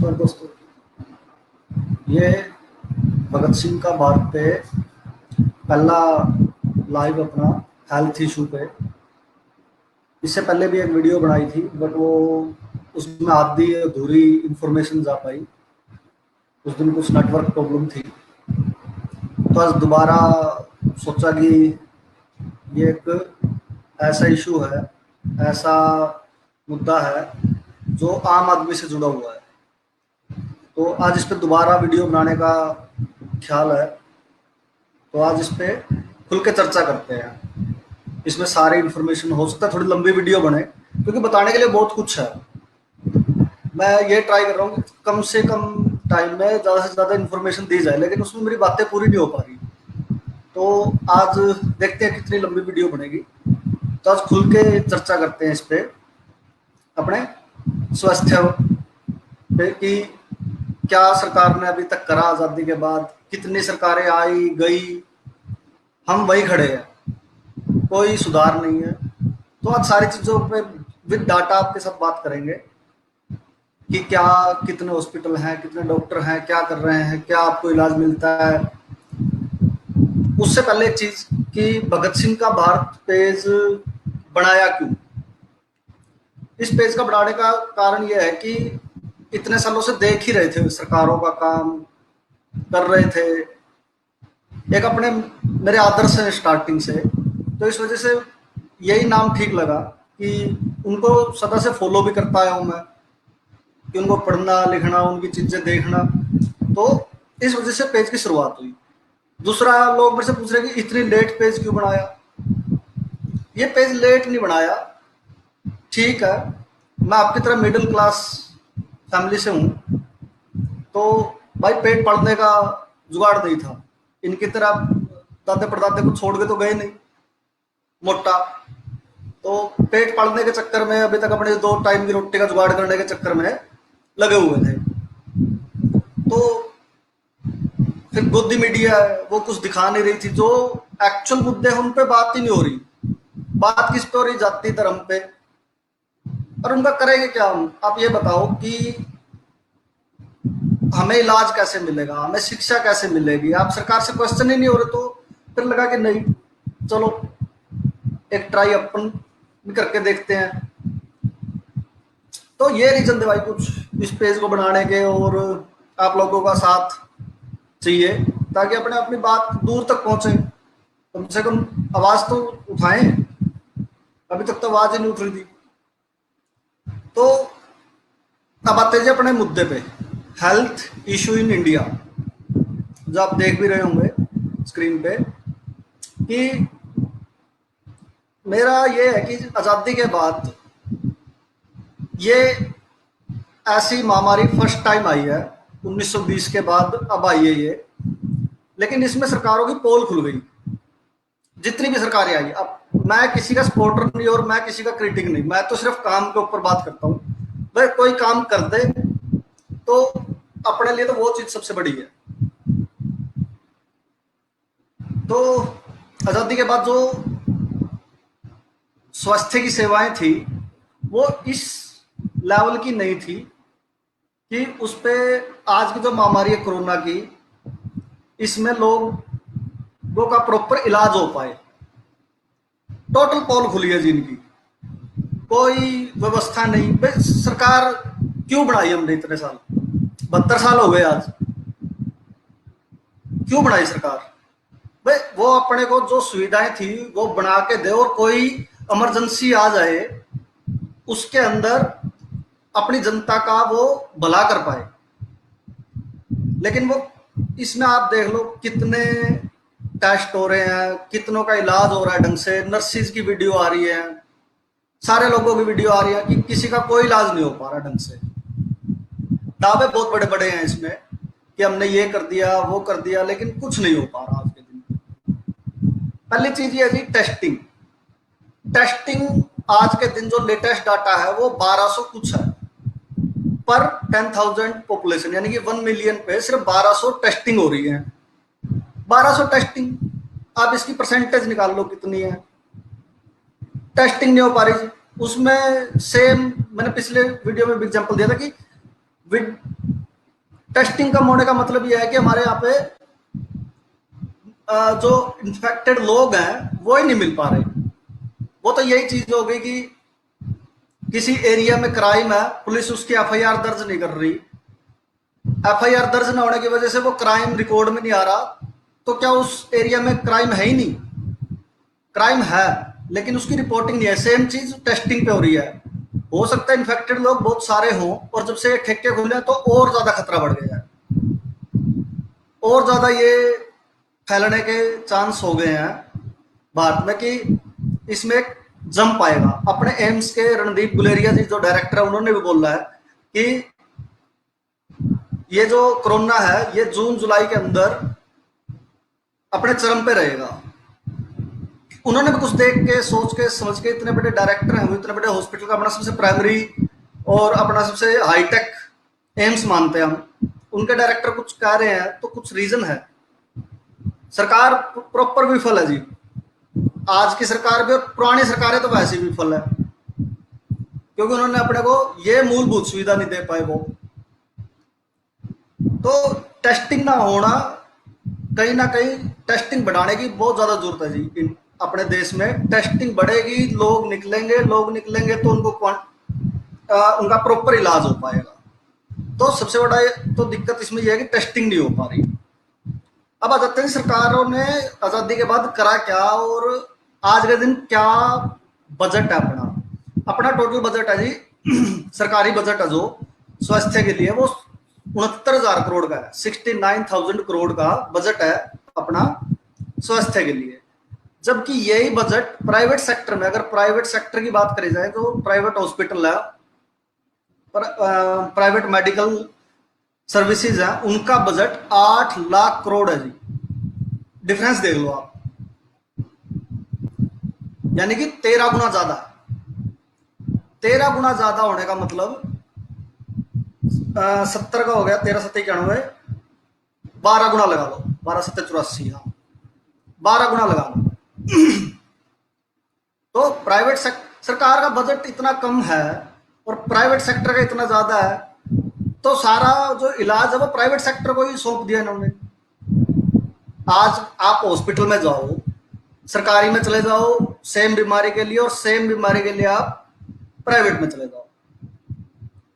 नमस्कार दोस्तों। ये भगत सिंह का भारत पे पहला लाइव अपना हेल्थ इशू पे। इससे पहले भी एक वीडियो बनाई थी बट वो उसमें आधी अधूरी इंफॉर्मेशन जा पाई। उस दिन कुछ नेटवर्क प्रॉब्लम थी तो आज दोबारा सोचा कि ये एक ऐसा इशू है, ऐसा मुद्दा है जो आम आदमी से जुड़ा हुआ है। तो आज इस पे दोबारा वीडियो बनाने का ख्याल है। तो आज इस पे खुल के चर्चा करते हैं। इसमें सारी इन्फॉर्मेशन, हो सकता है थोड़ी लंबी वीडियो बने क्योंकि बताने के लिए बहुत कुछ है। मैं ये ट्राई कर रहा हूँ कि कम से कम टाइम में ज़्यादा से ज़्यादा इन्फॉर्मेशन दी जाए, लेकिन उसमें मेरी बातें पूरी नहीं हो पा रही। तो आज देखते हैं कितनी लंबी वीडियो बनेगी। तो आज खुल के चर्चा करते हैं इस पे, अपने स्वास्थ्य पे, कि क्या सरकार ने अभी तक करा आज़ादी के बाद, कितनी सरकारें आई गई, हम वही खड़े हैं, कोई सुधार नहीं है। तो आज सारी चीज़ों पे विद डाटा आपके साथ बात करेंगे कि क्या, कितने हॉस्पिटल हैं, कितने डॉक्टर हैं, क्या कर रहे हैं, क्या आपको इलाज मिलता है। उससे पहले एक चीज़ कि भगत सिंह का भारत पेज बनाया क्यों। इस पेज का बनाने का कारण यह है कि इतने सालों से देख ही रहे थे, सरकारों का काम कर रहे थे, एक अपने मेरे आदर्श है स्टार्टिंग से। तो इस वजह से यही नाम ठीक लगा कि उनको सदा से फॉलो भी करता आया हूँ मैं, कि उनको पढ़ना लिखना, उनकी चीज़ें देखना। तो इस वजह से पेज की शुरुआत हुई। दूसरा, लोग मेरे से पूछ रहे हैं कि इतनी लेट पेज क्यों बनाया। ये पेज लेट नहीं बनाया, ठीक है, मैं आपकी तरह मिडिल क्लास फैमिली से हूँ, तो भाई पेट पढ़ने का जुगाड़ नहीं था। इनकी तरह दादे परदादे को छोड़ के तो गए नहीं मोटा। तो पेट पालने के चक्कर में अभी तक अपने 2 टाइम की रोटी का जुगाड़ करने के चक्कर में लगे हुए थे। तो फिर गोदी मीडिया है, वो कुछ दिखा नहीं रही थी। जो एक्चुअल मुद्दे हैं उन पे बात ही नहीं हो रही। बात किस पे हो रही? जाति धर्म पे। और उनका करेंगे क्या हम? आप ये बताओ कि हमें इलाज कैसे मिलेगा, हमें शिक्षा कैसे मिलेगी? आप सरकार से क्वेश्चन ही नहीं हो रहे। तो फिर लगा कि नहीं, चलो एक ट्राई अपन भी करके देखते हैं। तो ये रीजन थे भाई कुछ इस पेज को बनाने के, और आप लोगों का साथ चाहिए ताकि अपने अपनी बात दूर तक पहुंचे, कम से कम आवाज तो उठाएं। अभी तक तो आवाज ही नहीं उठ रही थी। तो अब आते हैं अपने मुद्दे पे, हेल्थ इशू इन इंडिया। जो आप देख भी रहे होंगे स्क्रीन पे, कि मेरा ये है कि आज़ादी के बाद ये ऐसी महामारी फर्स्ट टाइम आई है 1920 के बाद, अब आई है ये। लेकिन इसमें सरकारों की पोल खुल गई, जितनी भी सरकारें आई। अब मैं किसी का सपोर्टर नहीं और मैं किसी का क्रिटिक नहीं, मैं तो सिर्फ काम के ऊपर बात करता हूँ। भाई कोई काम कर दे तो अपने लिए तो वो चीज सबसे बड़ी है। तो आज़ादी के बाद जो स्वास्थ्य की सेवाएं थी वो इस लेवल की नहीं थी कि उस पे आज की जो महामारी है कोरोना की, इसमें लोगों का प्रॉपर इलाज हो पाए। टोटल पोल खुली है जिनकी, कोई व्यवस्था नहीं। सरकार क्यों बनाई हमने इतने साल, 72 साल हो गए आज, क्यों बनाई सरकार? भाई वो अपने को जो सुविधाएं थी वो बना के दे, और कोई इमरजेंसी आ जाए उसके अंदर अपनी जनता का वो भला कर पाए। लेकिन वो इसमें आप देख लो कितने टेस्ट हो रहे हैं, कितनों का इलाज हो रहा है ढंग से, नर्सिस की वीडियो आ रही है, सारे लोगों की वीडियो आ रही है कि किसी का कोई इलाज नहीं हो पा रहा ढंग से। दावे बहुत बड़े बड़े हैं इसमें कि हमने ये कर दिया वो कर दिया, लेकिन कुछ नहीं हो पा रहा आज के दिन। पहली चीज ये है जी, टेस्टिंग। टेस्टिंग आज के दिन जो लेटेस्ट डाटा है वो 1200 कुछ है पर 10,000 पॉपुलेशन, यानी कि 1 मिलियन पे सिर्फ 1200 टेस्टिंग हो रही है। 1200 टेस्टिंग, आप इसकी परसेंटेज निकाल लो कितनी है। टेस्टिंग नहीं हो पा रही। उसमें सेम मैंने पिछले वीडियो में एग्जांपल दिया था कि विद टेस्टिंग कम होने का मतलब यह है कि हमारे यहाँ पे जो इन्फेक्टेड लोग हैं वो ही नहीं मिल पा रहे। वो तो यही चीज हो गई कि किसी एरिया में क्राइम है, पुलिस उसकी एफआईआर दर्ज नहीं कर रही, एफआईआर दर्ज न होने की वजह से वो क्राइम रिकॉर्ड में नहीं आ रहा, तो क्या उस एरिया में क्राइम है ही नहीं? क्राइम है लेकिन उसकी रिपोर्टिंग नहीं है। सेम चीज टेस्टिंग पे हो रही है। हो सकता है इन्फेक्टेड लोग बहुत सारे हों और जब से ठेके खुले तो और ज्यादा खतरा बढ़ गया है, और ज्यादा ये फैलने के चांस हो गए हैं भारत में कि इसमें एक जंप आएगा। अपने एम्स के रणदीप गुलेरिया जी जो डायरेक्टर है उन्होंने भी बोला है कि ये जो कोरोना है ये जून जुलाई के अंदर अपने चरम पे रहेगा। उन्होंने भी कुछ देख के सोच के समझ के, इतने बड़े डायरेक्टर हैं, इतने बड़े हॉस्पिटल का अपना सबसे प्राइमरी और अपना सबसे हाईटेक एम्स मानते हैं हम, उनके डायरेक्टर कुछ कह रहे हैं तो कुछ रीजन है। सरकार प्रॉपर विफल है जी, आज की सरकार भी और पुरानी सरकारें तो वैसे भी विफल है, क्योंकि उन्होंने अपने को ये मूलभूत सुविधा नहीं दे पाए। वो तो टेस्टिंग ना होना, कहीं ना कहीं टेस्टिंग बढ़ाने की बहुत ज्यादा जरूरत है जी। अपने देश में टेस्टिंग बढ़ेगी, लोग निकलेंगे तो उनका प्रॉपर इलाज हो पाएगा। तो सबसे बड़ा तो दिक्कत इसमें यह है कि टेस्टिंग नहीं हो पा रही। अब आ जाते हैं सरकारों ने आजादी के बाद करा क्या और आज के दिन क्या बजट है अपना। अपना टोटल बजट है जी सरकारी बजट है जो स्वास्थ्य के लिए वो 69,000 करोड़ का है। 69,000 करोड़ का बजट है अपना स्वास्थ्य के लिए, जबकि यही बजट प्राइवेट सेक्टर में, अगर प्राइवेट सेक्टर की बात करी जाए तो प्राइवेट हॉस्पिटल है, प्राइवेट मेडिकल सर्विसेज है, उनका बजट 8 लाख करोड़ है जी। डिफरेंस देख लो आप, यानी कि 13 गुना ज्यादा। 13 गुना ज्यादा होने का मतलब 70 का हो गया, 13 7 91, 12 गुना लगा लो, 12 7 84, हाँ 12 गुना लगा लो। तो प्राइवेट सरकार का बजट इतना कम है और प्राइवेट सेक्टर का इतना ज्यादा है, तो सारा जो इलाज है वो प्राइवेट सेक्टर को ही सौंप दिया इन्होंने। आज आप हॉस्पिटल में जाओ, सरकारी में चले जाओ सेम बीमारी के लिए, और सेम बीमारी के लिए आप प्राइवेट में चले जाओ।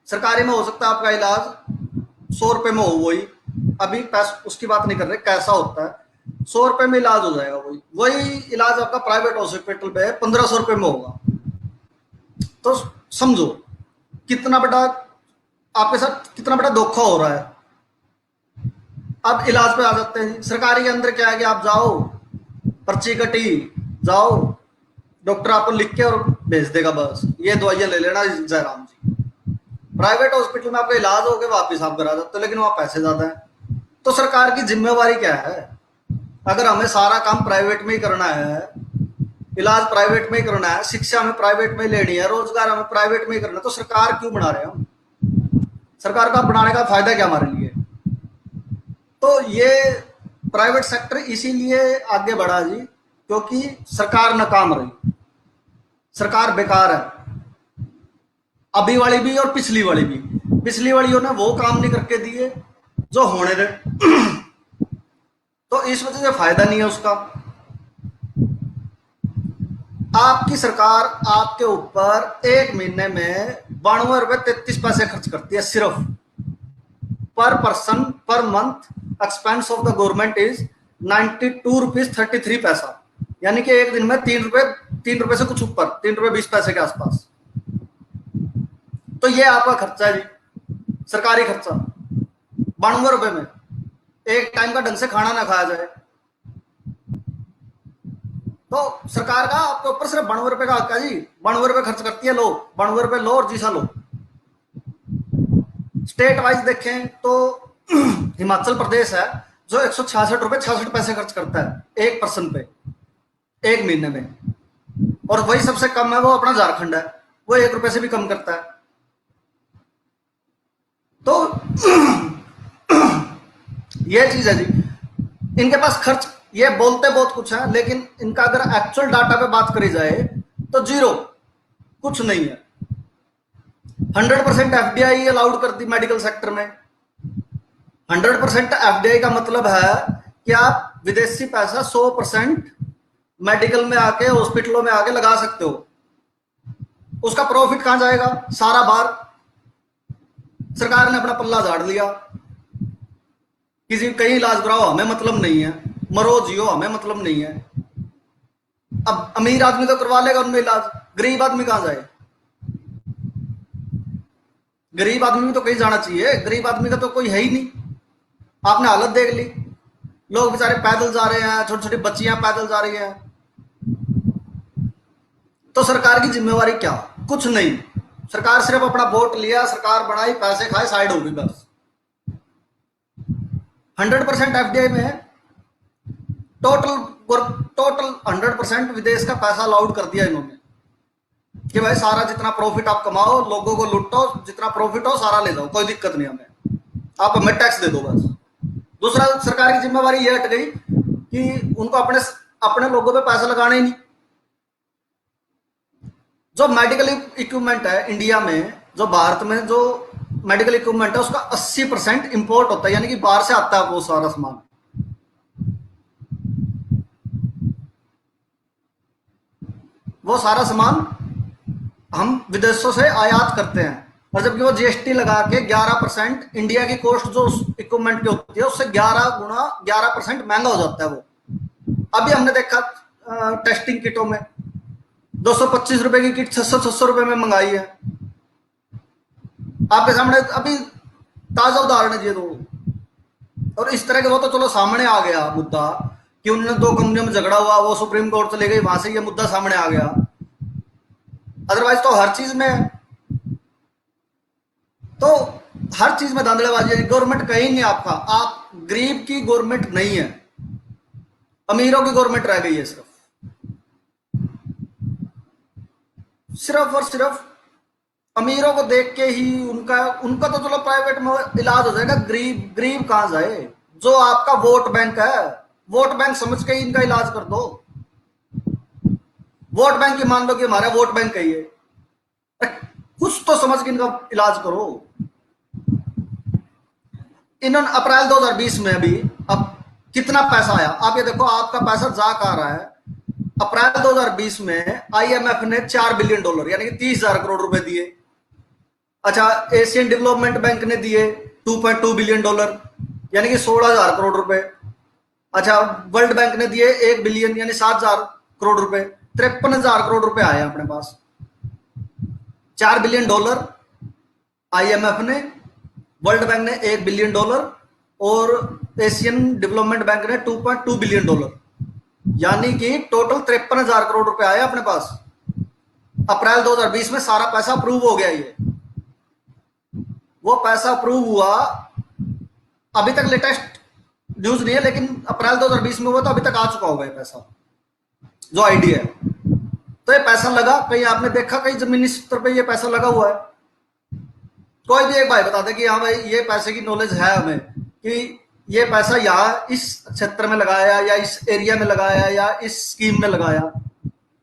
सरकारी में हो सकता है आपका इलाज 100 रुपए में हो, वही अभी उसकी बात नहीं कर रहे कैसा होता है, 100 रुपए में इलाज हो जाएगा। वही इलाज आपका प्राइवेट हॉस्पिटल पे 1500 रुपए में होगा। तो समझो कितना बड़ा आपके साथ कितना बड़ा धोखा हो रहा है। अब इलाज पे आ जाते हैं। सरकारी के अंदर क्या है कि आप जाओ, पर्ची कटी, जाओ, डॉक्टर आपको लिख के और भेज देगा, बस ये दवाइयां ले लेना जयराम जी। प्राइवेट हॉस्पिटल में आपका इलाज हो गया, वापिस आप घर आ जाते हो, लेकिन वहां पैसे ज्यादा है। तो सरकार की जिम्मेवारी क्या है? अगर हमें सारा काम प्राइवेट में ही करना है, इलाज प्राइवेट में ही करना है, शिक्षा हमें प्राइवेट में ही लेनी है, रोजगार हमें प्राइवेट में ही करना है, तो सरकार क्यों बना रहे हम? सरकार का बनाने का फायदा क्या हमारे लिए? तो ये प्राइवेट सेक्टर इसीलिए आगे बढ़ा जी, क्योंकि सरकार नाकाम रही, सरकार बेकार है। अभी वाली भी और पिछली वाली भी। पिछली वालियों ने वो काम नहीं करके दिए जो होने थे, तो इस वजह से फायदा नहीं है उसका। आपकी सरकार आपके ऊपर एक महीने में 92 रुपए 33 पैसे खर्च करती है सिर्फ पर person per month. Expense of the government is 92 rupees 33 पैसा, यानी कि एक दिन में 3 रुपए से कुछ ऊपर, 3 रुपए 20 पैसे के आसपास। तो ये आपका खर्चा है जी, सरकारी खर्चा 92 रुपए में एक टाइम का ढंग से खाना ना खाया जाए। तो सरकार का आपके ऊपर सिर्फ 92 रुपए का हक है जी। 92 रुपए खर्च करती है, लो 92 रुपए लो और जीसा लो। स्टेट वाइज देखें तो हिमाचल प्रदेश है जो 166 रुपए 66 पैसे खर्च करता है एक पर्सन पे एक महीने में, और वही सबसे कम है वो अपना झारखंड है, वो 1 रुपए से भी कम करता है। तो ये चीज है जी, इनके पास खर्च, ये बोलते बहुत कुछ है, लेकिन इनका अगर एक्चुअल डाटा पे बात करी जाए तो जीरो, कुछ नहीं है। 100% एफडीआई अलाउड कर दी मेडिकल सेक्टर में। 100% एफडीआई का मतलब है कि आप विदेशी पैसा 100% मेडिकल में आके, हॉस्पिटलों में आके लगा सकते हो। उसका प्रॉफिट कहां जाएगा? सारा बाहर। सरकार ने अपना पल्ला झाड़ लिया। किसी कहीं इलाज कराओ, हमें मतलब नहीं है, मरो जियो, हमें मतलब नहीं है। अब अमीर आदमी तो करवा लेगा उनमें इलाज, गरीब आदमी कहां जाए? गरीब आदमी भी तो कहीं जाना चाहिए। गरीब आदमी का तो कोई है ही नहीं। आपने हालत देख ली, लोग बेचारे पैदल जा रहे हैं, छोटी छोटी बच्चियां पैदल जा रही हैं। तो सरकार की जिम्मेवारी क्या? कुछ नहीं। सरकार सिर्फ अपना वोट लिया, सरकार बनाई, पैसे खाए, साइड हो गई बस। 100% एफडीआई में है। टोटल टोटल 100% विदेश का पैसा अलाउड कर दिया इन्होंने कि भाई सारा जितना प्रॉफिट आप कमाओ, लोगों को लुटो, जितना प्रॉफिट हो सारा ले जाओ, कोई दिक्कत नहीं हमें, आप हमें टैक्स दे दो बस। दूसरा, सरकार की जिम्मेवारी ये हट गई कि उनको अपने अपने लोगों पे पैसा लगाना ही नहीं। जो मेडिकल इक्विपमेंट है इंडिया में, जो भारत में जो मेडिकल इक्विपमेंट है, उसका 80% इंपोर्ट होता है, यानी कि बाहर से आता है वो सारा सामान। वो सारा सामान हम विदेशों से आयात करते हैं, और जबकि वो जीएसटी लगा के 11% इंडिया की कॉस्ट जो इक्विपमेंट की होती है उससे 11% महंगा हो जाता है वो। अभी हमने देखा टेस्टिंग किटों में 225 रुपए की किट 600 रुपए में मंगाई है। आपके सामने अभी ताजा उदाहरण है ये दो। और इस तरह के वो तो चलो सामने आ गया मुद्दा कि उन्होंने दो कंपनियों में झगड़ा हुआ, वो सुप्रीम कोर्ट चले गई, वहां से ये मुद्दा सामने आ गया। अदरवाइज तो हर चीज में तो हर चीज में धांधलेबाजी है। गवर्नमेंट कहीं नहीं आपका, आप गरीब की गवर्नमेंट नहीं है, अमीरों की गवर्नमेंट रह गई है। सिर्फ और सिर्फ अमीरों को देख के ही उनका उनका तो चलो प्राइवेट में इलाज हो जाएगा, गरीब गरीब कहां जाए? जो आपका वोट बैंक है, वोट बैंक समझ के ही इनका इलाज कर दो। वोट बैंक ही मान लो कि हमारा वोट बैंक है ये, कुछ तो समझ के इनका इलाज करो। इन्होंने अप्रैल 2020 में अभी अब कितना पैसा आया आप ये देखो, आपका पैसा जा कहां रहा है। अप्रैल 2020 में आईएमएफ ने $4 बिलियन यानी कि 30,000 करोड़ रुपए दिए। अच्छा, एशियन डेवलपमेंट बैंक ने दिए $2.2 बिलियन यानी कि 16,000 करोड़ रुपए। अच्छा, वर्ल्ड बैंक ने दिए 1 बिलियन यानी 7,000 करोड़ रुपए। 53,000 करोड़ रुपए आए अपने पास। $4 बिलियन आईएमएफ ने, वर्ल्ड बैंक ने $1 बिलियन और एशियन डेवलपमेंट बैंक ने $2.2 बिलियन, यानी कि टोटल 53,000 करोड़ रुपए आए अपने पास। अप्रैल 2020 में सारा पैसा अप्रूव हो गया। ये वो पैसा अप्रूव हुआ, अभी तक लेटेस्ट न्यूज नहीं है, लेकिन अप्रैल 2020 में हुआ तो अभी तक आ चुका होगा ये पैसा, जो आईडी है। तो ये पैसा लगा कहीं, आपने देखा कहीं जमीनी स्तर पे ये पैसा लगा हुआ है? कोई भी एक भाई बता दे कि हाँ भाई ये पैसे की नॉलेज है हमें कि ये पैसा यहाँ इस क्षेत्र में लगाया या इस एरिया में लगाया या इस स्कीम में लगाया।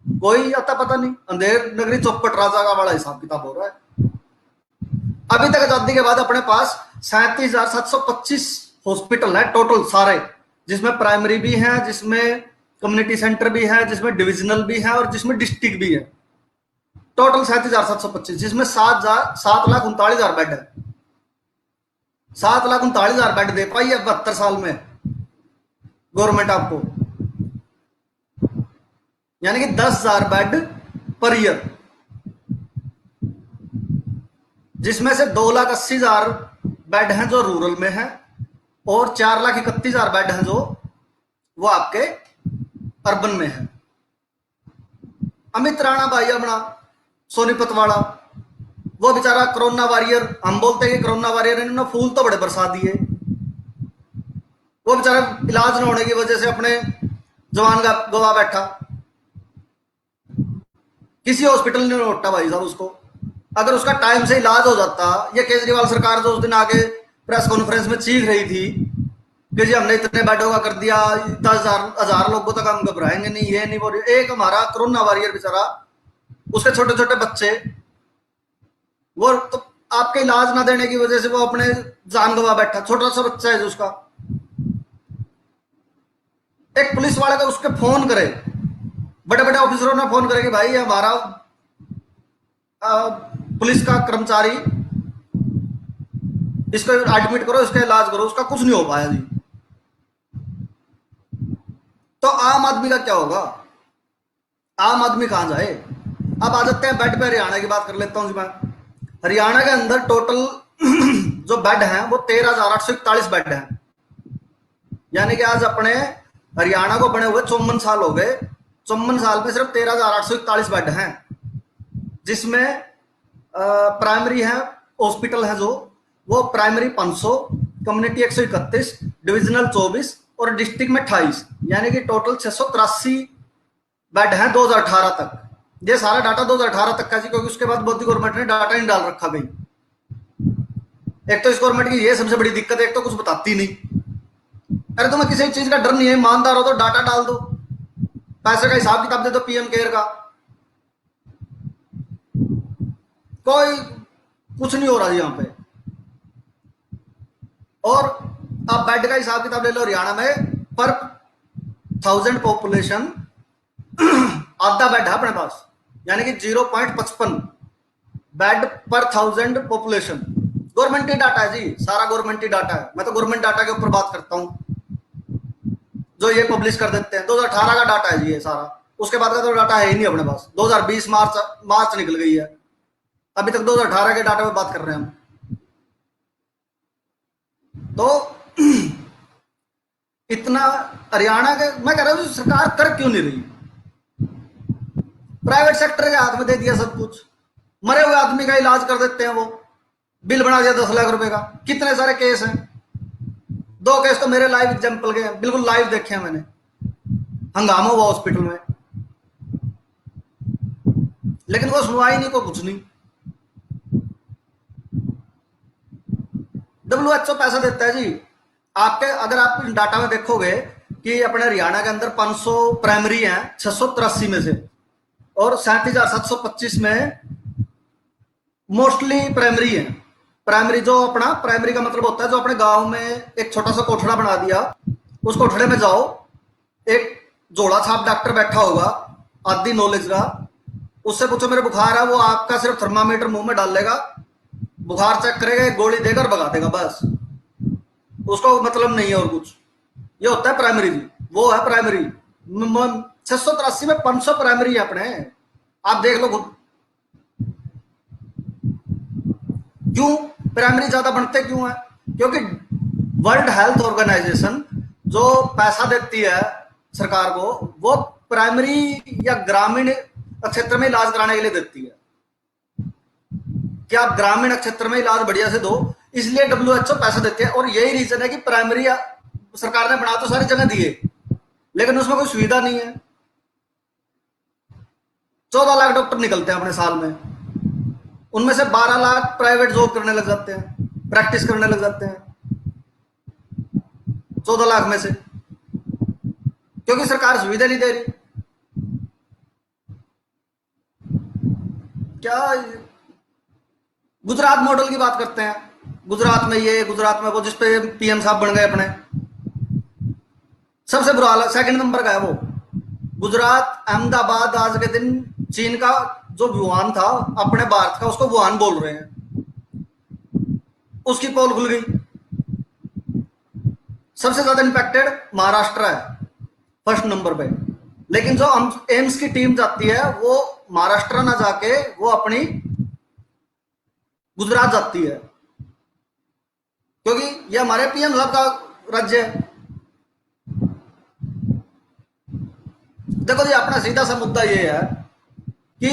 कोई आता पता नहीं, अंधेर नगरी चौपट राजा का बड़ा हिसाब किताब हो रहा है। अभी तक आजादी के बाद अपने पास 37,725 हॉस्पिटल है टोटल सारे, जिसमें प्राइमरी भी है, जिसमें कम्युनिटी सेंटर भी है, जिसमें डिविजनल भी है और जिसमें डिस्ट्रिक्ट भी है। टोटल 37,725, जिसमें 7,39,000 बेड है। 7,39,000 बेड दे पाई है 72 साल में गवर्नमेंट आपको, यानी कि 10,000 बेड पर ईयर, जिसमें से 2,80,000 बेड हैं जो रूरल में है और 4,31,000 बेड हैं जो वो आपके अर्बन में है। अमित राणा भाई अपना सोनीपत वाला, वो बेचारा कोरोना वॉरियर, हम बोलते हैं कि कोरोना वॉरियर, इन्होंने फूल तो बड़े बरसा दिए। वो बेचारा इलाज न होने की वजह से अपने जवान गवा बैठा, किसी हॉस्पिटल ने नहीं उठा भाई साहब उसको। अगर उसका टाइम से इलाज हो जाता, ये केजरीवाल सरकार जो उस दिन आके प्रेस कॉन्फ्रेंस में चीख रही थी कि जी हमने इतने बेडों का कर दिया, 10,000 लोगों तक हम घबराएंगे नहीं, ये नहीं, वो एक हमारा कोरोना वॉरियर बेचारा, उसके छोटे छोटे बच्चे वो तो आपके इलाज ना देने की वजह से वो अपने जान गवा बैठा, छोटा सा बच्चा है जो उसका। एक पुलिस वाले का उसके फोन करे, बड़े बड़े ऑफिसरों ने फोन करे कि भाई हमारा पुलिस का कर्मचारी, इसको एडमिट करो, इसका इलाज करो, उसका कुछ नहीं हो पाया जी। तो आम आदमी का क्या होगा? आम आदमी कहां जाए? अब आ जाते हैं बेड पे, हरियाणा की बात कर लेता हूं जी मैं। हरियाणा के अंदर टोटल जो बेड हैं वो 13,841 बेड हैं। यानी कि आज अपने हरियाणा को बने हुए 54 साल हो गए, 54 साल में सिर्फ 13,841 बेड हैं, जिसमें प्राइमरी है, हॉस्पिटल है जो, वो प्राइमरी 500, कम्युनिटी 131, डिविजनल 24 और डिस्ट्रिक्ट में 28, यानी कि टोटल 683 बेड हैं 2018 तक। ये सारा डाटा 2018 तक का जी, क्योंकि उसके बाद मोदी गवर्नमेंट ने डाटा नहीं डाल रखा कहीं। एक तो इस गवर्नमेंट की ये सबसे बड़ी दिक्कत है, एक तो कुछ बताती नहीं। अरे तुम्हें किसी चीज का डर नहीं है, ईमानदार हो तो डाटा डाल दो, पैसे का हिसाब किताब दे दो पीएम केयर का। कोई कुछ नहीं हो रहा जी यहाँ पे। और आप बेड का हिसाब किताब ले लो, हरियाणा में पर 1000 पॉपुलेशन आधा बेड है अपने पास, यानी कि 0.55 बेड पर 1000 पॉपुलेशन। गवर्नमेंट ही डाटा है जी, सारा गवर्नमेंट ही डाटा है। मैं तो गवर्नमेंट डाटा के ऊपर बात करता हूँ, जो ये पब्लिश कर देते हैं। 2018 का डाटा है जी ये सारा, उसके बाद का तो डाटा है ही नहीं अपने पास। 2020 मार्च निकल गई है, अभी तक 2018 के डाटा में बात कर रहे हैं हम। तो इतना हरियाणा के, मैं कह रहा हूँ सरकार कर क्यों नहीं रही? प्राइवेट सेक्टर के हाथ में दे दिया सब कुछ, मरे हुए आदमी का इलाज कर देते हैं, वो बिल बना दिया 10 लाख रुपए का। कितने सारे केस हैं, 2 केस तो मेरे लाइव एग्जाम्पल के हैं, बिल्कुल लाइव देखे हैं मैंने। हंगामा हुआ हॉस्पिटल में, लेकिन वो सुनवाई नहीं, को कुछ नहीं। WHO पैसा देता है जी आपके। अगर आप डाटा में देखोगे कि अपने हरियाणा के अंदर 500 प्राइमरी हैं 683 में से, और 3725 में मोस्टली प्राइमरी है। प्राइमरी जो अपना, प्राइमरी का मतलब होता है जो अपने गांव में एक छोटा सा कोठड़ा बना दिया, उस कोठड़े में जाओ, एक जोड़ा छाप डॉक्टर बैठा होगा आधी नॉलेज का, उससे पूछो मेरे बुखार है, वो आपका सिर्फ थर्मामीटर मुंह में डाल लेगा, बुखार चेक करेगा, एक गोली देकर भगा देगा, बस। उसको मतलब नहीं है और कुछ। ये होता है प्राइमरी जी, वो है प्राइमरी। 683 में 500 प्राइमरी है अपने, आप देख लो खुद। क्यों प्राइमरी ज्यादा बनते क्यों है? क्योंकि वर्ल्ड हेल्थ ऑर्गेनाइजेशन जो पैसा देती है सरकार को, वो प्राइमरी या ग्रामीण क्षेत्र में इलाज कराने के लिए देती है कि आप ग्रामीण क्षेत्र में इलाज बढ़िया से दो, इसलिए WHO पैसा देती है। और यही रीजन है कि प्राइमरी सरकार ने बना तो सारी जगह दिए, लेकिन उसमें कोई सुविधा नहीं है। 14 लाख डॉक्टर निकलते हैं अपने साल में, उनमें से 12 लाख प्राइवेट जॉब करने लग जाते हैं, प्रैक्टिस करने लग जाते हैं 14 लाख में से, क्योंकि सरकार सुविधा नहीं दे रही। क्या गुजरात मॉडल की बात करते हैं, गुजरात में ये, गुजरात में वो, जिसपे पीएम साहब बन गए अपने, सबसे बुरा हाल, सेकंड नंबर का है वो गुजरात। अहमदाबाद आज के दिन चीन का जो वुहान था अपने भारत का, उसको वुहान बोल रहे हैं, उसकी पोल खुल गई। सबसे ज्यादा इंपैक्टेड महाराष्ट्र है फर्स्ट नंबर पे, लेकिन जो एम्स की टीम जाती है वो महाराष्ट्र ना जाके वो अपनी गुजरात जाती है, क्योंकि ये हमारे पीएम साहब का राज्य है। देखो जी, अपना सीधा सा मुद्दा ये है कि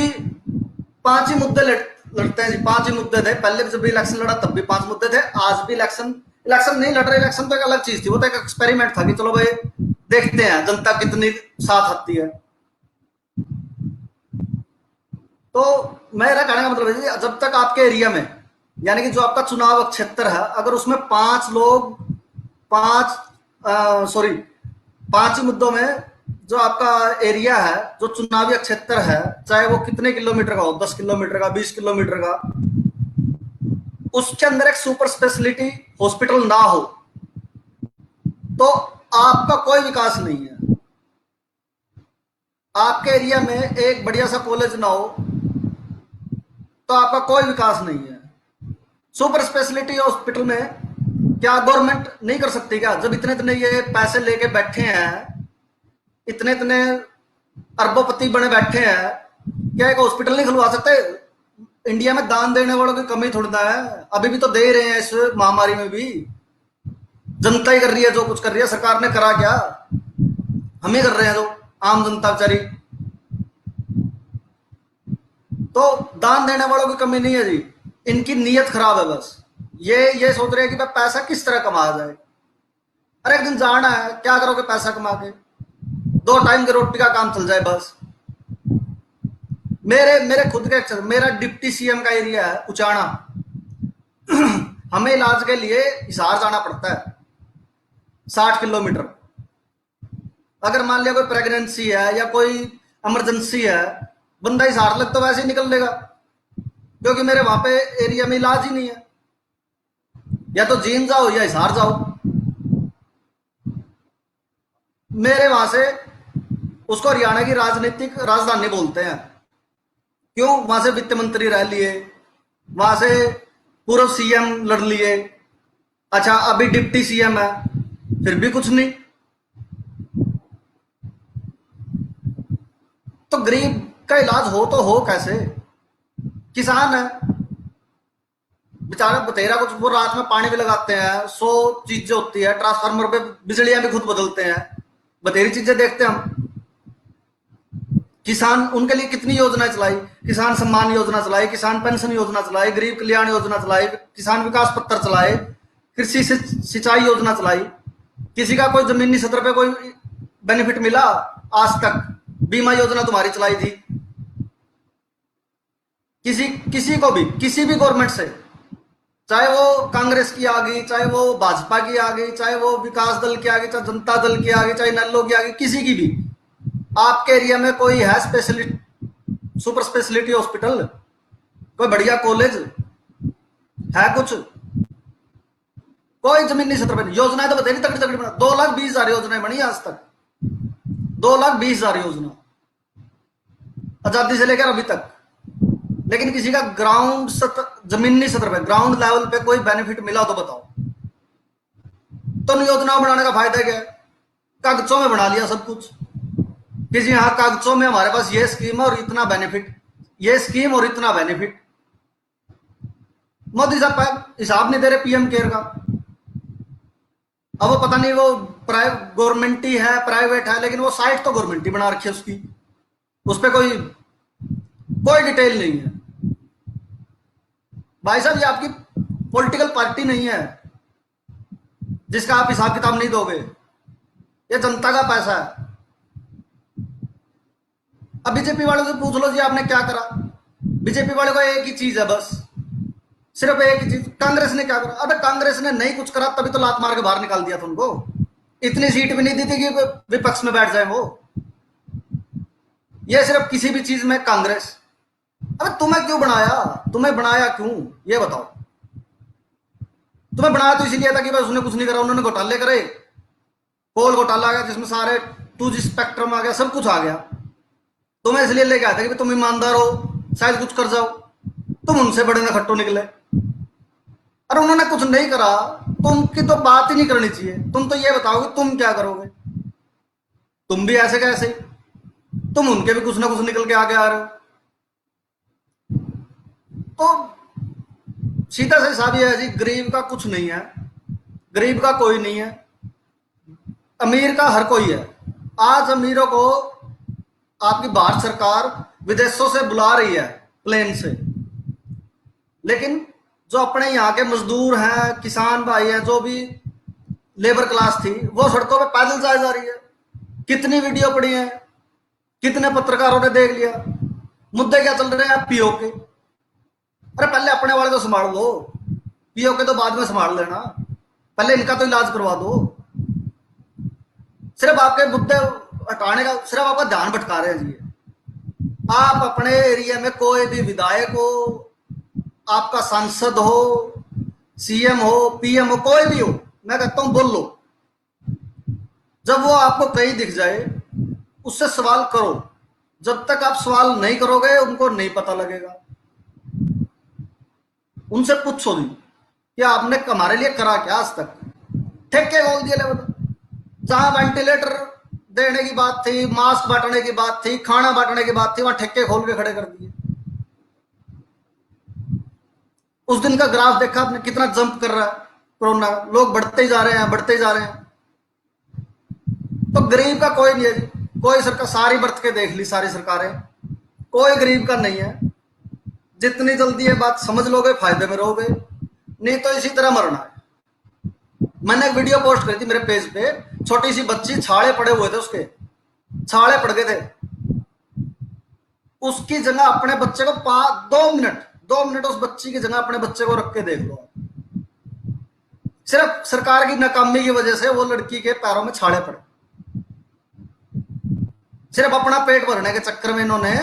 5 ही मुद्दे लड़ते हैं जी, 5 ही मुद्दे थे। पहले जब भी इलेक्शन लड़ा तब भी 5 मुद्दे थे, आज भी इलेक्शन नहीं लड़ रहे। इलेक्शन तो एक अलग चीज थी, वो तो एक एक्सपेरिमेंट था कि चलो भाई देखते हैं जनता कितनी साथ आती है। तो मेरा कहने का मतलब है, जब तक आपके एरिया में, यानी कि जो आपका चुनाव क्षेत्र है, अगर उसमें 5 लोग 5 ही मुद्दों में जो आपका एरिया है, जो चुनावी क्षेत्र है, चाहे वो कितने किलोमीटर का हो, 10 किलोमीटर का, 20 किलोमीटर का, उसके अंदर एक सुपर स्पेशलिटी हॉस्पिटल ना हो तो आपका कोई विकास नहीं है। आपके एरिया में एक बढ़िया सा कॉलेज ना हो तो आपका कोई विकास नहीं है। सुपर स्पेशलिटी हॉस्पिटल में क्या गवर्नमेंट नहीं कर सकती क्या? जब इतने इतने ये पैसे लेके बैठे हैं, इतने इतने अरबोपति बने बैठे हैं, क्या एक हॉस्पिटल नहीं खुलवा सकते? इंडिया में दान देने वालों की कमी थोड़ी ना है, अभी भी तो दे रहे हैं। इस महामारी में भी जनता ही कर रही है जो कुछ कर रही है। सरकार ने करा क्या? हम ही कर रहे हैं जो आम जनता बेचारी। तो दान देने वालों की कमी नहीं है जी, इनकी नीयत खराब है। बस ये सोच रहे हैं कि पैसा किस तरह कमाया जाए। अरे एक दिन जाना है, क्या करोगे पैसा कमा के? 2 टाइम की रोटी का काम चल जाए बस। मेरे मेरे खुद के, मेरा डिप्टी सीएम का एरिया है उचाना। हमें इलाज के लिए हिसार जाना पड़ता है 60 किलोमीटर। अगर मान लिया कोई प्रेगनेंसी है या कोई इमरजेंसी है, बंदा हिसार लग तो वैसे ही निकल लेगा, क्योंकि मेरे वहां पे एरिया में इलाज ही नहीं है। या तो जींद जाओ या हिसार जाओ। मेरे वहां से उसको हरियाणा की राजनीतिक राजधानी बोलते हैं। क्यों? वहां से वित्त मंत्री रह लिए, वहां से पूर्व सीएम लड़ लिए, अच्छा अभी डिप्टी सीएम है, फिर भी कुछ नहीं। तो गरीब का इलाज हो तो हो कैसे? किसान है बेचारा, बतेरा कुछ, वो रात में पानी भी लगाते हैं, 100 चीजें होती है, ट्रांसफार्मर पे बिजलियां भी खुद बदलते हैं, बतेरी चीजें देखते हैं हम। किसान, उनके लिए कितनी योजनाएं चलाई, किसान सम्मान योजना चलाई, किसान पेंशन योजना चलाई, गरीब कल्याण योजना चलाई, किसान विकास पत्र चलाए, कृषि सिंचाई योजना चलाई। किसी का कोई जमीनी सतर पे कोई बेनिफिट मिला आज तक? बीमा योजना तुम्हारी चलाई थी। किसी किसी को भी, किसी भी गवर्नमेंट से, चाहे वो कांग्रेस की आ गई, चाहे वो भाजपा की आ गई, चाहे वो विकास दल की आ गई, चाहे जनता दल की आ गई, चाहे नल्लो की आ गई, किसी की भी, आपके एरिया में कोई है स्पेशलिटी, सुपर स्पेशलिटी हॉस्पिटल, कोई बढ़िया कॉलेज है? कुछ कोई जमीनी सत्र पे नहीं। योजनाएं तो बताइए तगड़ी तगड़ी बना, 2,20,000 योजनाएं बनी आज तक, 2,20,000 योजना आजादी से लेकर अभी तक। लेकिन किसी का ग्राउंड जमीनी सत्र पे, ग्राउंड लेवल पे कोई बेनिफिट मिला तो बताओ। तो योजनाओं बनाने का फायदा क्या है? कागजों में बना लिया सब कुछ, किसी यहाँ कागजों में हमारे पास ये स्कीम है और इतना बेनिफिट, ये स्कीम और इतना बेनिफिट। मोदी साहब हिसाब नहीं दे रहे पीएम केयर का। अब वो पता नहीं वो प्राइवेट गवर्नमेंट ही है, प्राइवेट है, लेकिन वो साइट तो गवर्नमेंट ही बना रखी है उसकी, उस पर कोई डिटेल नहीं है। भाई साहब, ये आपकी पॉलिटिकल पार्टी नहीं है जिसका आप हिसाब किताब नहीं दोगे। ये जनता का पैसा है। अब बीजेपी वालों से पूछ लो जी आपने क्या करा? बीजेपी वाले को एक ही चीज है बस, सिर्फ एक ही चीज। कांग्रेस ने क्या करा? अबे कांग्रेस ने नहीं कुछ करा, तभी तो लात मार के बाहर निकाल दिया था उनको। इतनी सीट भी नहीं दी थी कि विपक्ष में बैठ जाए वो। ये सिर्फ किसी भी चीज में कांग्रेस। अबे तुम्हें क्यों बनाया? तुम्हें बनाया क्यों ये बताओ? तुम्हें बनाया तो इसीलिए था कि बस उसने कुछ नहीं करा, उन्होंने घोटाले करे, कोल घोटाला आ गया जिसमें सारे 2G स्पेक्ट्रम आ गया, सब कुछ आ गया। तुम्हें इसलिए लेके आया था कि तुम ईमानदार हो, शायद कुछ कर जाओ। तुम उनसे बड़े नखट्टू निकले। अरे उन्होंने कुछ नहीं करा, तुमकी तो बात ही नहीं करनी चाहिए। तुम तो ये बताओगे तुम क्या करोगे। तुम भी ऐसे कैसे, तुम उनके भी कुछ ना कुछ निकल के आगे आ रहे हो। तो सीधा से हिसाब ये है जी, गरीब का कुछ नहीं है, गरीब का कोई नहीं है, अमीर का हर कोई है। आज अमीरों को आपकी भारत सरकार विदेशों से बुला रही है प्लेन से, लेकिन जो अपने यहाँ के मजदूर हैं, किसान भाई हैं, जो भी लेबर क्लास थी, वो सड़कों पे पैदल जाए जा रही है। कितनी वीडियो पड़ी है, कितने पत्रकारों ने देख लिया। मुद्दे क्या चल रहे हैं? पीओके। अरे पहले अपने वाले तो संभाल लो, पीओके तो बाद में संभाल लेना, पहले इनका तो इलाज करवा दो। सिर्फ आपके मुद्दे हटाने का, सिर्फ आपका ध्यान भटका रहे हैं जी। आप अपने एरिया में कोई भी विधायक हो, आपका सांसद हो, सीएम हो, पीएम हो, कोई भी हो, मैं कहता हूं बोल लो। जब वो आपको कहीं दिख जाए उससे सवाल करो। जब तक आप सवाल नहीं करोगे उनको नहीं पता लगेगा। उनसे पूछो भी कि आपने हमारे लिए करा क्या आज तक। ठेके खोल दिए ले, जहां वेंटिलेटर देने की बात थी, मास्क बांटने की बात थी, खाना बांटने की बात थी, वहां ठेके खोल के खड़े कर दिए। उस दिन का ग्राफ देखा आपने, कितना जंप कर रहा है कोरोना, लोग बढ़ते ही जा रहे हैं, बढ़ते ही जा रहे हैं। तो गरीब का कोई नहीं है जी, कोई सरकार, सारी बरत के देख ली सारी सरकारें, कोई गरीब का नहीं है। जितनी जल्दी ये बात समझ लोगे फायदे में रहोगे, नहीं तो इसी तरह मरना है। मैंने एक वीडियो पोस्ट करी थी मेरे पेज पे, छोटी सी बच्ची, छाले पड़े हुए थे उसके, छाले पड़ गए थे। उसकी जगह अपने बच्चे को 2 मिनट उस बच्ची की जगह अपने बच्चे को रख के देख लो। सिर्फ सरकार की नाकामी की वजह से वो लड़की के पैरों में छाले पड़े। सिर्फ अपना पेट भरने के चक्कर में इन्होंने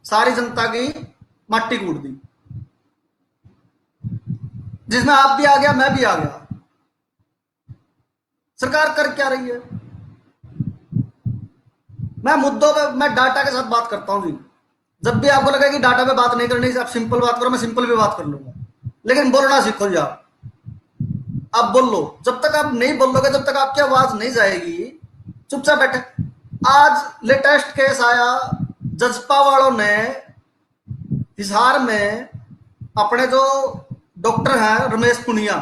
सारी जनता की माटी कूट दी, जिसमें आप भी आ गया, मैं भी आ गया। सरकार कर क्या रही है? मैं मुद्दों पे, मैं डाटा के साथ बात करता हूं जी। जब भी आपको लगे कि डाटा पे बात नहीं करनी, आप सिंपल बात करो, मैं सिंपल भी बात कर लूंगा, लेकिन बोलना सीखो जी। आप बोल लो। जब तक आप नहीं बोलोगे, जब तक आपकी आवाज नहीं जाएगी, चुपचाप बैठे। आज लेटेस्ट केस आया, जजपा वालों ने हिसार में अपने जो डॉक्टर हैं रमेश पुनिया,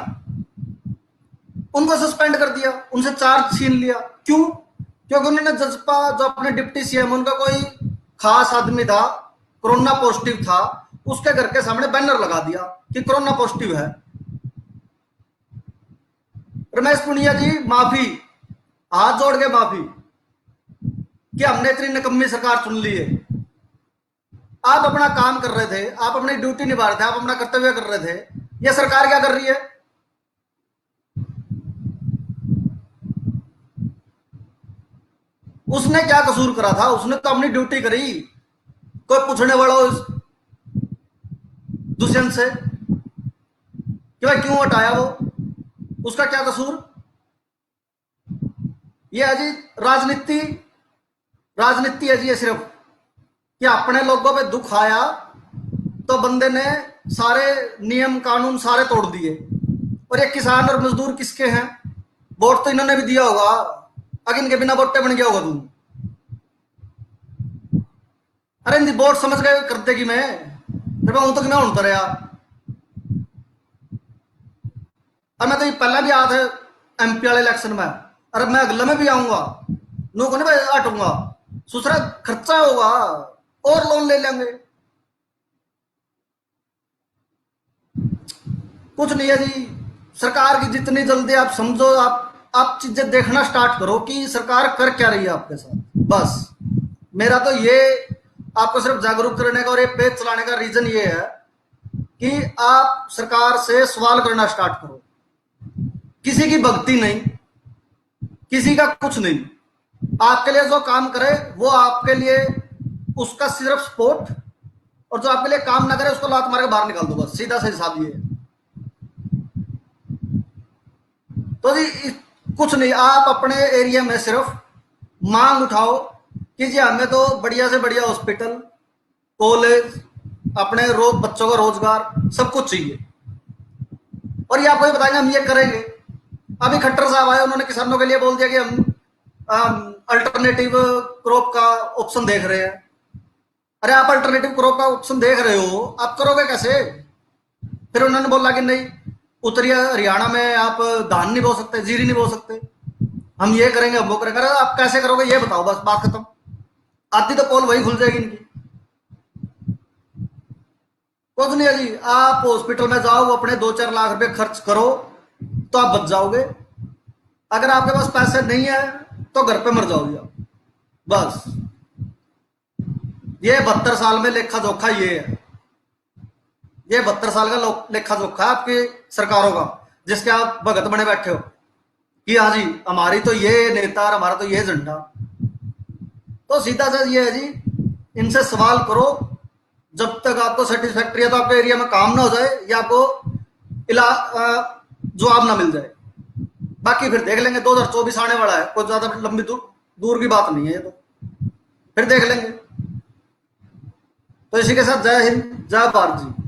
उनको सस्पेंड कर दिया, उनसे चार्ज छीन लिया। क्यों? क्योंकि उन्होंने जजपा जो अपने डिप्टी सीएम, उनका कोई खास आदमी था, कोरोना पॉजिटिव था, उसके घर के सामने बैनर लगा दिया कि कोरोना पॉजिटिव है। रमेश पुनिया जी माफी, हाथ जोड़ के माफी कि हमने इतनी निकम्मी सरकार चुन ली है। आप अपना काम कर रहे थे, आप अपनी ड्यूटी निभा रहे थे, आप अपना कर्तव्य कर रहे थे, ये सरकार क्या कर रही है? उसने क्या कसूर करा था? उसने तो अपनी ड्यूटी करी। कोई पूछने वाला हो दुष्यंत से कि भाई क्यों हटाया वो, उसका क्या कसूर? ये है जी राजनीति, राजनीति है जी ये सिर्फ, कि अपने लोगों पे दुख आया तो बंदे ने सारे नियम कानून सारे तोड़ दिए। और ये किसान और मजदूर किसके हैं? वोट तो इन्होंने भी दिया होगा, अगर इनके बिना वोटे बन गया होगा तुम। अरे इन वोट समझ गए कर देगी मैं, जब हूं तक ना हूं तर यार। अब मैं तो पहले भी आया था एमपी वाले इलेक्शन में, अरे मैं अगले में भी आऊंगा, नो को नहीं हटूंगा, दूसरा खर्चा होगा और लोन ले लेंगे। कुछ नहीं है जी, सरकार की जितनी जल्दी आप समझो, आप चीजें देखना स्टार्ट करो कि सरकार कर क्या रही है आपके साथ। बस मेरा तो ये आपको सिर्फ जागरूक करने का और ये पेज चलाने का रीजन ये है कि आप सरकार से सवाल करना स्टार्ट करो। किसी की भक्ति नहीं, किसी का कुछ नहीं, आपके लिए जो काम करे वो आपके लिए उसका सिर्फ सपोर्ट, और जो आपके लिए काम ना करे उसको लात मार के बाहर निकाल दो। बस सीधा सा हिसाब ये है। तो जी कुछ नहीं, आप अपने एरिया में सिर्फ मांग उठाओ कि जी हमें तो बढ़िया से बढ़िया हॉस्पिटल, कॉलेज, अपने बच्चों का रोजगार, सब कुछ चाहिए। और ये आपको बताएंगे हम ये करेंगे। अभी खट्टर साहब आए, उन्होंने किसानों के लिए बोल दिया कि हम अल्टरनेटिव क्रॉप का ऑप्शन देख रहे हैं। अरे आप अल्टरनेटिव क्रॉप का ऑप्शन देख रहे हो, आप करोगे कैसे? फिर उन्होंने बोला कि नहीं, उत्तरी हरियाणा में आप धान नहीं बो सकते, जीरी नहीं बो सकते, हम ये करेंगे, हम वो करेंगे। अरे आप कैसे करोगे ये बताओ, बस बात खत्म। आधी तो पोल वही खुल जाएगी इनकी। कुछ नहीं है जी, आप हॉस्पिटल में जाओ, अपने 2-4 लाख रुपए खर्च करो तो आप बच जाओगे। अगर आपके पास पैसे नहीं है तो घर पे मर जाओगे आप। बस ये 72 साल में लेखा जोखा ये है। ये 72 साल का लेखा जोखा है आपकी सरकारों का, जिसके आप भगत बने बैठे हो कि हाँ जी हमारी तो ये नेता और हमारा तो ये झंडा। तो सीधा सा ये है जी, इनसे सवाल करो। जब तक आपको सेटिस्फैक्ट्री है तो आपके एरिया में काम ना हो जाए, या आपको जवाब ना मिल जाए। बाकी फिर देख लेंगे, 2024 आने वाला है, कोई ज्यादा लंबी दूर की बात नहीं है ये तो, फिर देख लेंगे। तो इसी के साथ जय हिंद, जय भारत जी।